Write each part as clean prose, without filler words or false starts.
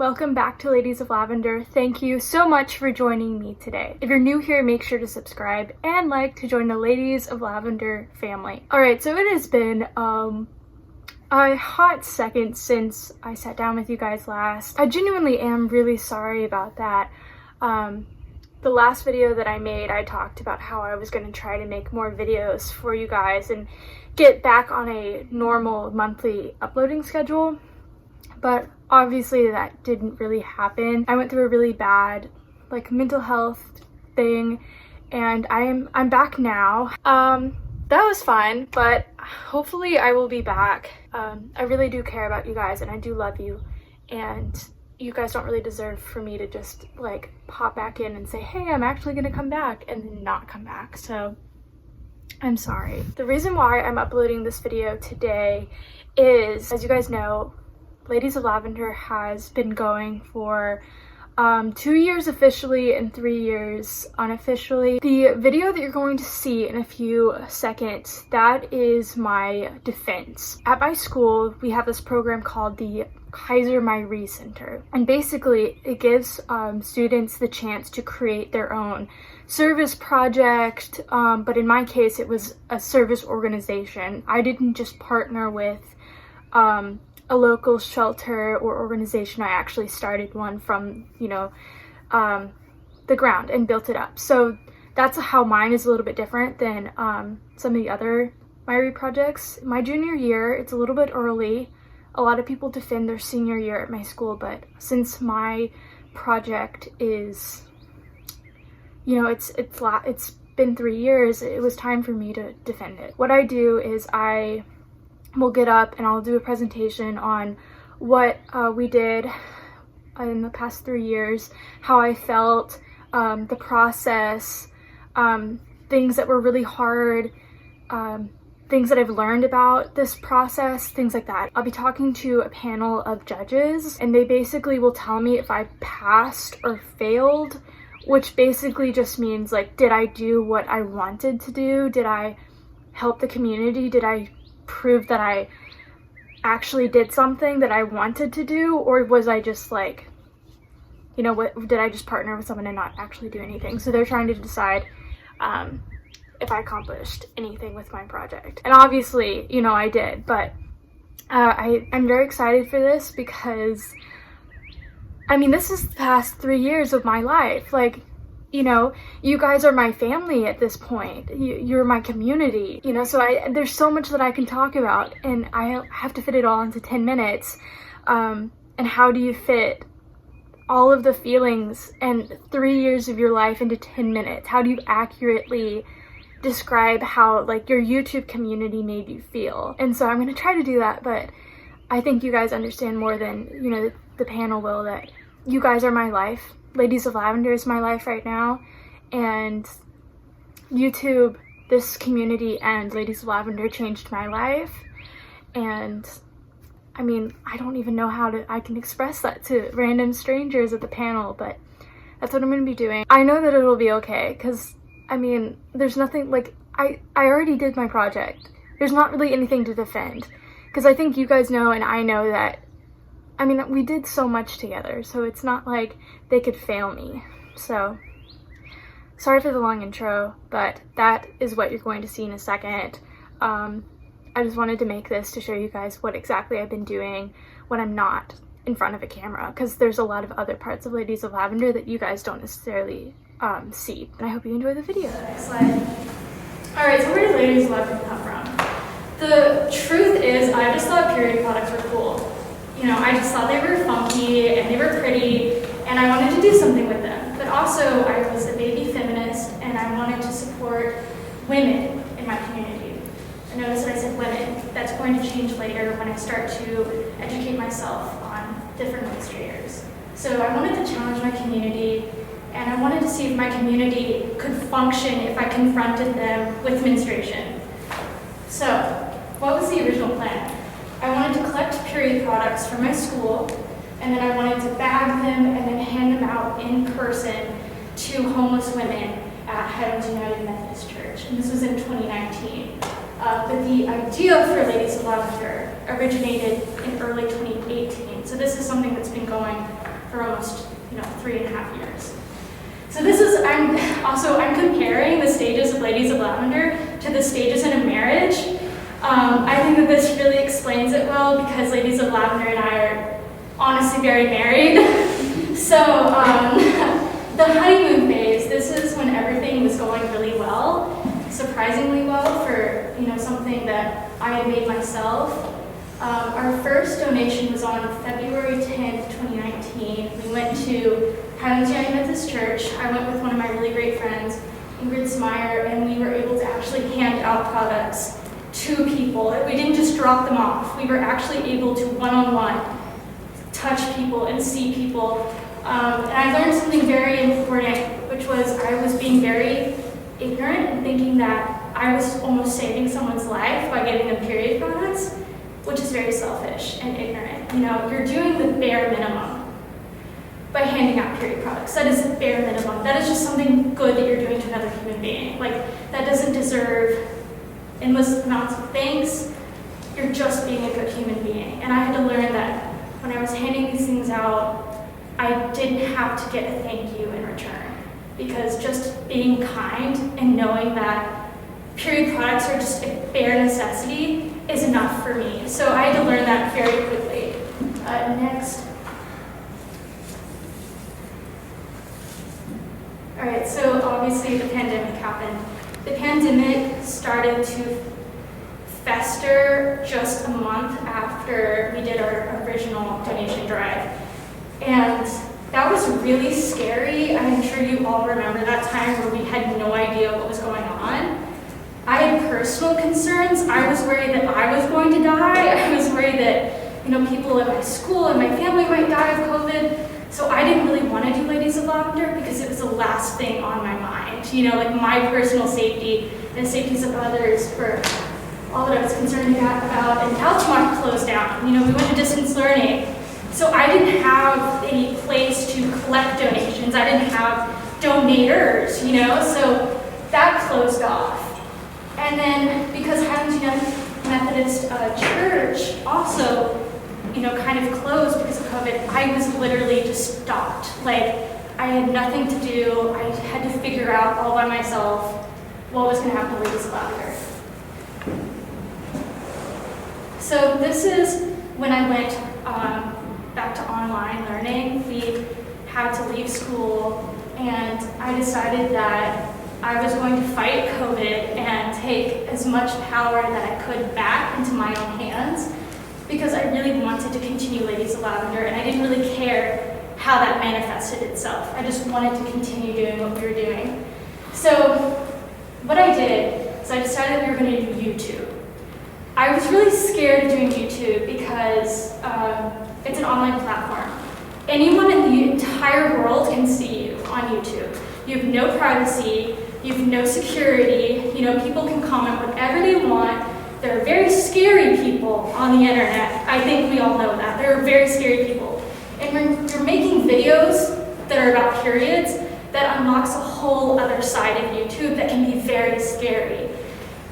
Welcome back to Ladies of Lavender. Thank you so much for joining me today. If you're new here, make sure to subscribe and like to join the Ladies of Lavender family. Alright, so it has been a hot second since I sat down with you guys last. I genuinely am really sorry about that. The last video that I made, I talked about how I was going to try to make more videos for you guys and get back on a normal monthly uploading schedule. But obviously that didn't really happen. I went through a really bad mental health thing and I'm back now. That was fun, but hopefully I will be back. I really do care about you guys and I do love you, and you guys don't really deserve for me to just pop back in and say, hey, I'm actually gonna come back, and then not come back. So I'm sorry. The reason why I'm uploading this video today is, as you guys know, Ladies of Lavender has been going for 2 years officially and 3 years unofficially. The video that you're going to see in a few seconds, that is my defense. At my school, we have this program called the Kaiser Myrie Center, and basically it gives students the chance to create their own service project, but in my case it was a service organization. I didn't just partner with a local shelter or organization. I actually started one from, the ground and built it up. So that's how mine is a little bit different than some of the other Myrie projects. My junior year, it's a little bit early. A lot of people defend their senior year at my school, but since my project is, it's been 3 years, it was time for me to defend it. What I do is I will get up and I'll do a presentation on what we did in the past 3 years, how I felt, the process, things that were really hard, things that I've learned about this process, things like that. I'll be talking to a panel of judges and they basically will tell me if I passed or failed, which basically just means did I do what I wanted to do? Did I help the community? Did I prove that I actually did something that I wanted to do, or was I just what did I just partner with someone and not actually do anything? So they're trying to decide if I accomplished anything with my project, and obviously I did. But I'm very excited for this because this is the past 3 years of my life. You guys are my family at this point. You're my community, so there's so much that I can talk about, and I have to fit it all into 10 minutes. And how do you fit all of the feelings and 3 years of your life into 10 minutes? How do you accurately describe how your YouTube community made you feel? And so I'm going to try to do that, but I think you guys understand more than, the panel will, that you guys are my life. Ladies of Lavender is my life right now, and YouTube, this community, and Ladies of Lavender changed my life. And I don't even know how I can express that to random strangers at the panel, but that's what I'm going to be doing. I know that it'll be okay, because there's nothing, I already did my project. There's not really anything to defend, because I think you guys know and I know that we did so much together, so it's not like they could fail me. So, sorry for the long intro, but that is what you're going to see in a second. I just wanted to make this to show you guys what exactly I've been doing when I'm not in front of a camera, because there's a lot of other parts of Ladies of Lavender that you guys don't necessarily see. And I hope you enjoy the video. Next slide. Alright, so where did Ladies of Lavender come from? The truth is, I just thought period products were cool. I just thought they were funky and they were pretty, and I wanted to do something with them. But also, I was a baby feminist and I wanted to support women in my community. And notice that I said women. That's going to change later when I start to educate myself on different menstruators. So I wanted to challenge my community, and I wanted to see if my community could function if I confronted them with menstruation. So, what was the original plan? I wanted to collect period products from my school, and then I wanted to bag them and then hand them out in person to homeless women at Highlands United Methodist Church. And this was in 2019. But the idea for Ladies of Lavender originated in early 2018. So this is something that's been going for almost 3.5 years. So this is, I'm comparing the stages of Ladies of Lavender to the stages in a marriage. I think that this really explains it well because Ladies of Lavender and I are honestly very married. So the honeymoon phase, this is when everything was going really well, surprisingly well for something that I had made myself. Our first donation was on February 10th, 2019. We went to Highlands United Methodist Church. I went with one of my really great friends, Ingrid Smyer, and we were able to actually hand out products to people. We didn't just drop them off. We were actually able to one-on-one touch people and see people. And I learned something very important, which was I was being very ignorant and thinking that I was almost saving someone's life by giving them period products, which is very selfish and ignorant. You're doing the bare minimum by handing out period products. That is the bare minimum. That is just something good that you're doing to another human being. Like, that doesn't deserve endless amounts of thanks. You're just being a good human being. And I had to learn that when I was handing these things out, I didn't have to get a thank you in return. Because just being kind and knowing that period products are just a bare necessity is enough for me. So I had to learn that very quickly. Next. All right, so obviously the pandemic happened. The pandemic started to fester just a month after we did our original donation drive. And that was really scary. I'm sure you all remember that time where we had no idea what was going on. I had personal concerns. I was worried that I was going to die. I was worried that people at my school and my family might die of COVID. So I didn't really want to do Ladies of Lavender because it was the last thing on my mind. Like my personal safety and the safeties of others were all that I was concerned about. And Altamont closed down. We went to distance learning. So I didn't have any place to collect donations. I didn't have donators, so that closed off. And then because Highlands United Methodist Church also, kind of closed because of COVID, I was literally just stopped. Like, I had nothing to do. I had to figure out all by myself what was going to happen to Ladies of Lavender. So this is when I went back to online learning. We had to leave school, and I decided that I was going to fight COVID and take as much power that I could back into my own hands because I really wanted to continue Ladies of Lavender, and I didn't really care how that manifested itself. I just wanted to continue doing what we were doing. So what I did is I decided we were going to do YouTube. I was really scared of doing YouTube because it's an online platform. Anyone in the entire world can see you on YouTube. You have no privacy, you have no security, people can comment whatever they want. There are very scary people on the internet. I think we all know that. There are very scary people. And when you're making videos that are about periods, that unlocks a whole other side of YouTube that can be very scary.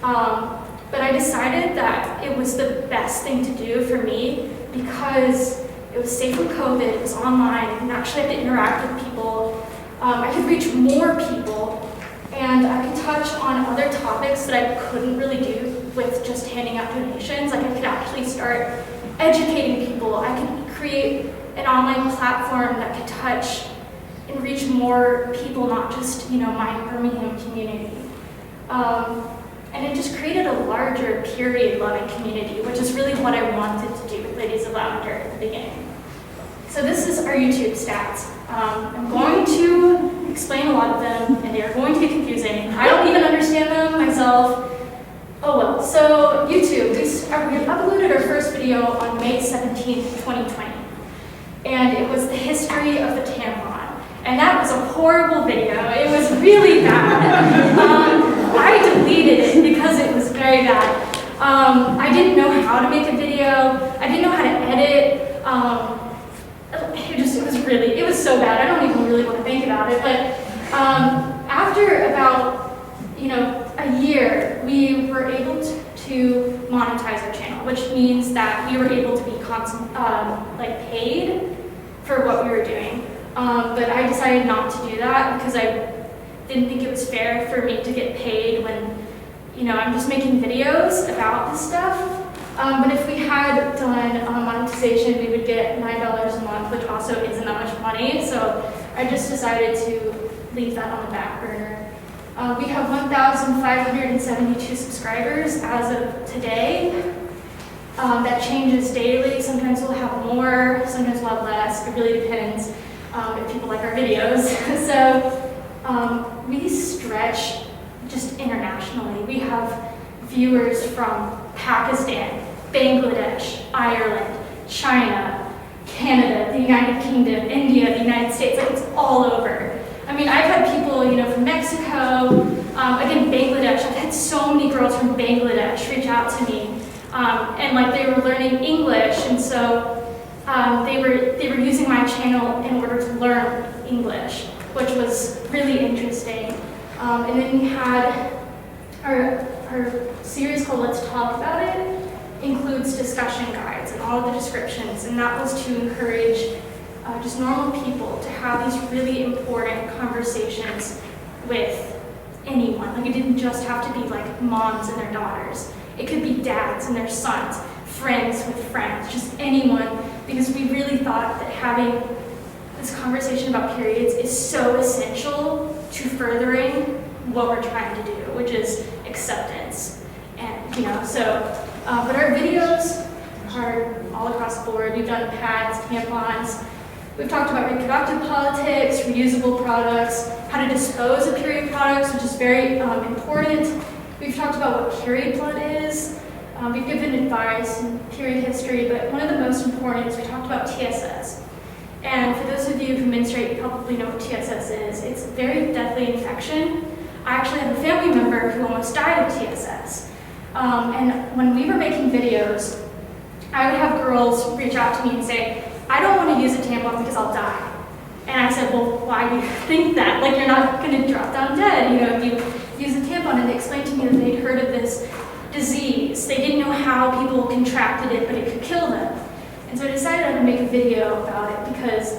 But I decided that it was the best thing to do for me because it was safe from COVID, it was online, I didn't actually have to interact with people. I could reach more people, and I could touch on other topics that I couldn't really do with just handing out donations. Like, I could actually start educating people. I could create an online platform that could touch and reach more people, not just, my Birmingham community. And it just created a larger period-loving community, which is really what I wanted to do with Ladies of Lavender at the beginning. So this is our YouTube stats. I'm going to explain a lot of them, and they are going to be confusing. I don't even understand them myself. Oh well. So YouTube, we uploaded our first video on May 17th, 2020. And it was the history of the tampon. And that was a horrible video. It was really bad. I deleted it because it was very bad. I didn't know how to make a video. I didn't know how to edit. It was so bad. I don't even really want to think about it. But after about, a year, we were able to monetize our channel, which means that we were able to be paid for what we were doing. But I decided not to do that because I didn't think it was fair for me to get paid when, you know, I'm just making videos about this stuff. But if we had done monetization, we would get $9 a month, which also isn't that much money. So I just decided to leave that on the back burner. We have 1,572 subscribers as of today. That changes daily. Sometimes we'll have more, sometimes we'll have less. It really depends if people like our videos. So we stretch just internationally. We have viewers from Pakistan, Bangladesh, Ireland, China, Canada, the United Kingdom, India, the United States. Like, it's all over. I mean, I've had people, you know, from Mexico, again, Bangladesh. I've had so many girls from Bangladesh reach out to me, and like they were learning English, and so they were using my channel in order to learn English, which was really interesting. And then we had our series called Let's Talk About It, includes discussion guides and all of the descriptions, and that was to encourage just normal people to have these really important conversations with anyone. Like, it didn't just have to be like moms and their daughters. It could be dads and their sons, friends with friends, just anyone, because we really thought that having this conversation about periods is so essential to furthering what we're trying to do, which is acceptance. And, you know, so, but our videos are all across the board. We've done pads, tampons. We've talked about reproductive politics, reusable products, how to dispose of period products, which is very important. We've talked about what period blood is. We've given advice in period history, but one of the most important is we talked about TSS. And for those of you who menstruate, you probably know what TSS is. It's a very deadly infection. I actually have a family member who almost died of TSS. And when we were making videos, I would have girls reach out to me and say, I don't want to use a tampon because I'll die. And I said, well, why do you think that? Like, you're not going to drop down dead, you know, if you use a tampon. And they explained to me that they'd heard of this disease. They didn't know how people contracted it, but it could kill them. And so I decided I would make a video about it because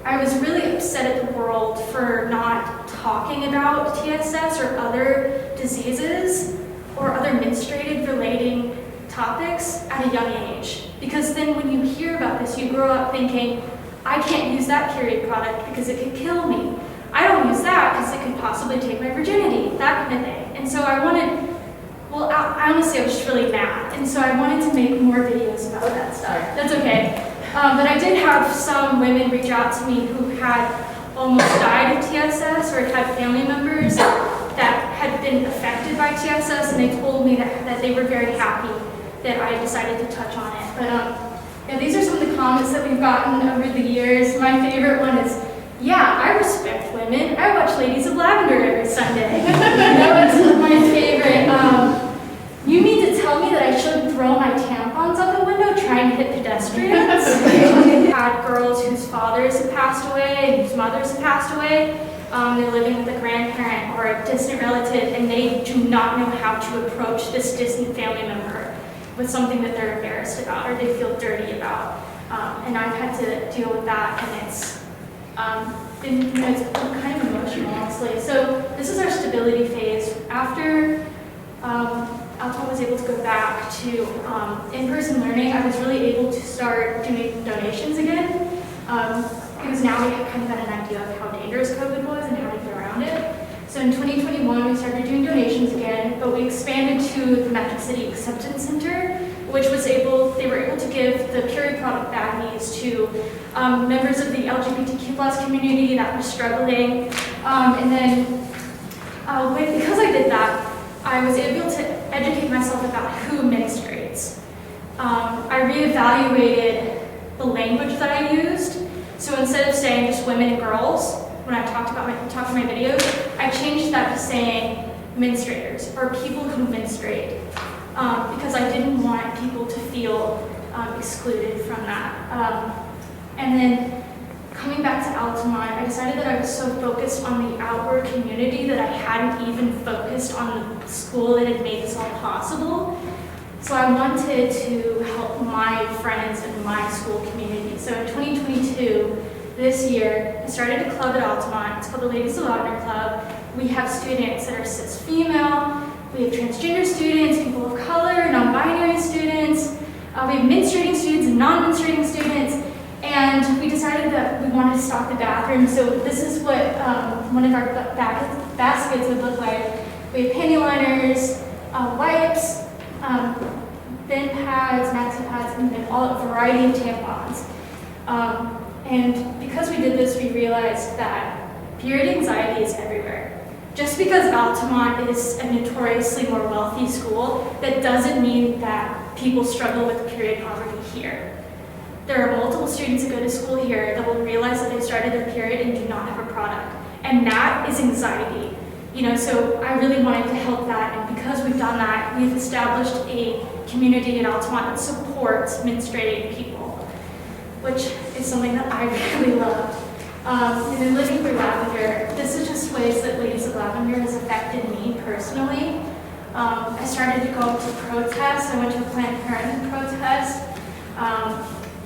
I was really upset at the world for not talking about TSS or other diseases or other menstruated relating topics at a young age. Because then when you hear about this, you grow up thinking, I can't use that period product because it could kill me. I don't use that because it could possibly take my virginity, that kind of thing. And so I wanted, well, I honestly, I was just really mad. And so I wanted to make more videos about that stuff. That's okay. But I did have some women reach out to me who had almost died of TSS or had family members that had been affected by TSS, and they told me that they were very happy that I decided to touch on it. But yeah, these are some of the comments that we've gotten over the years. My favorite one is, yeah, I respect women. I watch Ladies of Lavender every Sunday. That was my favorite. You mean to tell me that I shouldn't throw my tampons out the window trying to hit pedestrians? We've had girls whose fathers have passed away and whose mothers have passed away. They're living with a grandparent or a distant relative, and they do not know how to approach this distant family member with something that they're embarrassed about or they feel dirty about. And I've had to deal with that, and it's been, you know, it's been kind of emotional, honestly. So this is our stability phase. After Altamont was able to go back to in-person learning, I was really able to start doing donations again. Because now we kind of had an idea of how dangerous COVID was and how to get around it. So in 2021, we started doing donations again, but we expanded to the Magic City Acceptance Center, which was they were able to give the period product baggies to members of the LGBTQ+ community that were struggling. And then because I did that, I was able to educate myself about who menstruates. I reevaluated the language that I used. So instead of saying just women and girls, when I talked in my videos, I changed that to saying menstruators or people who menstruate, because I didn't want people to feel excluded from that. And then coming back to Altamont, I decided that I was so focused on the outward community that I hadn't even focused on the school that had made this all possible. So I wanted to help my friends in my school community. So in 2022, this year, I started a club at Altamont. It's called the Ladies of Lavender Club. We have students that are cis female, we have transgender students, people of color, non-binary students, we have menstruating students and non-menstruating students, and we decided that we wanted to stock the bathroom. So this is what one of our baskets would look like. We have panty liners, wipes, bin pads, maxi pads, and then a variety of tampons. And because we did this, we realized that period anxiety is everywhere. Just because Altamont is a notoriously more wealthy school, that doesn't mean that people struggle with period poverty here. There are multiple students that go to school here that will realize that they started their period and do not have a product. And that is anxiety. So I really wanted to help that, and because we've done that, we've established a community at Altamont that supports menstruating people, which is something that I really loved. And then living through Lavender, this is just ways that Ladies of Lavender has affected me personally. I started to go to protests. I went to a Planned Parenthood protest,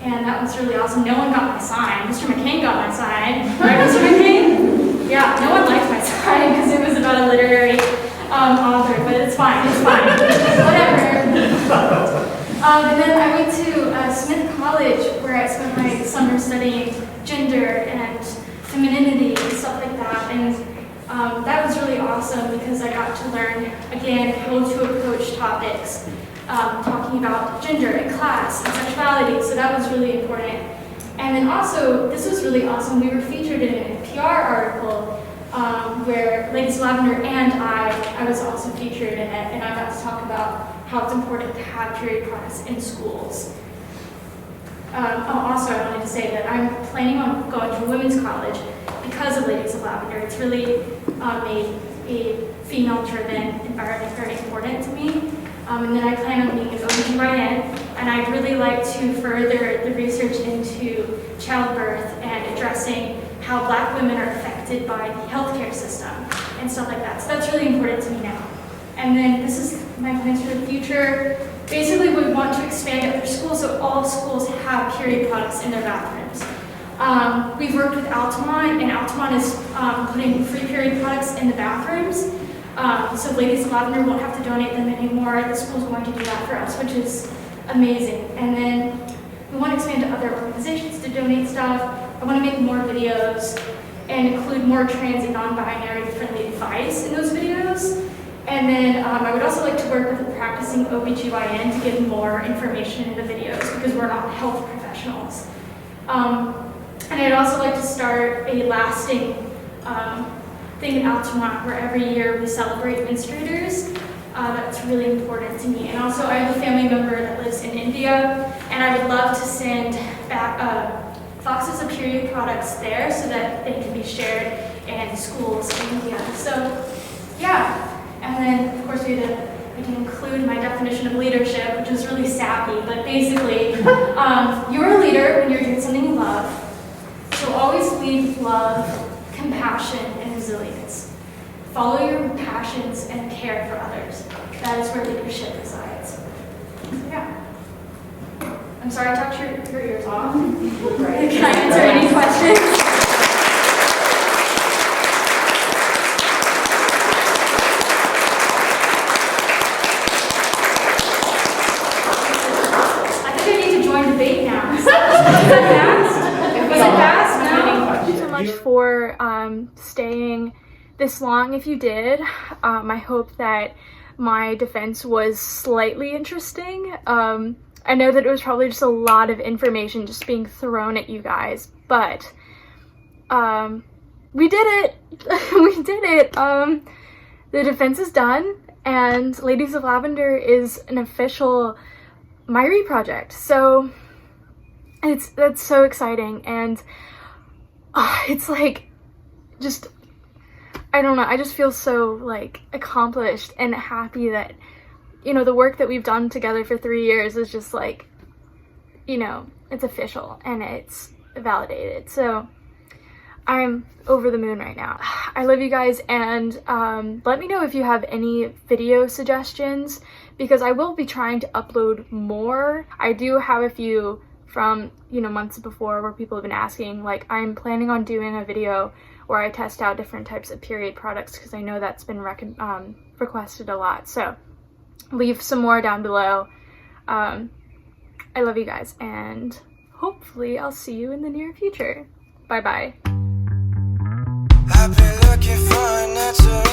and that was really awesome. No one got my sign. Mr. McCain got my sign. Right, Mr. McCain? Yeah, no one liked my sign because it was about a literary author, but it's fine, whatever. And then I went to Smith College, where I spent my summer studying gender and femininity and stuff like that, and that was really awesome because I got to learn, again, how to approach topics, talking about gender and class and sexuality, so that was really important. And then also, this was really awesome, we were featured in an PR article where Ladies of Lavender and I was also featured in it, and I got to talk about how it's important to have period products in schools. Also, I wanted to say that I'm planning on going to a women's college because of Ladies of Lavender. It's really made a female-driven environment very important to me. And then I plan on being an OBGYN, and I'd really like to further the research into childbirth and addressing how Black women are affected by the healthcare system and stuff like that. So that's really important to me now. And then this is my plans for the future. Basically, we want to expand other schools so all schools have period products in their bathrooms. We've worked with Altamont, and Altamont is putting free period products in the bathrooms. So Ladies of Lavender won't have to donate them anymore. The school's going to do that for us, which is amazing. And then we want to expand to other organizations to donate stuff. I want to make more videos and include more trans and non-binary friendly advice in those videos. And then I would also like to work with a practicing OBGYN to give more information in the videos because we're not health professionals. And I'd also like to start a lasting thing in Altamont where every year we celebrate menstruators. That's really important to me. And also I have a family member that lives in India, and I would love to send back boxes of period products there so that they can be shared in schools in India. So yeah, and then of course I can include my definition of leadership, which is really sappy, but basically you're a leader when you're doing something you love. So always lead with love, compassion, and resilience. Follow your passions and care for others. That is where leadership resides. So yeah. I'm sorry I talked your ears off. Can I answer any questions? I think I need to join debate now. Was it fast? No? Thank you so much for staying this long. If you did, I hope that my defense was slightly interesting. I know that it was probably just a lot of information just being thrown at you guys, but we did it. We did it. The defense is done, and Ladies of Lavender is an official Myri project. So that's so exciting, and it's like just, I don't know, I just feel so like accomplished and happy that, you know, the work that we've done together for 3 years is just like, you know, it's official and it's validated. So I'm over the moon right now. I love you guys, and let me know if you have any video suggestions, because I will be trying to upload more. I do have a few from, you know, months before where people have been asking. Like, I'm planning on doing a video where I test out different types of period products because I know that's been requested a lot. So leave some more down below. I love you guys, and hopefully I'll see you in the near future. Bye bye. I've been looking for an answer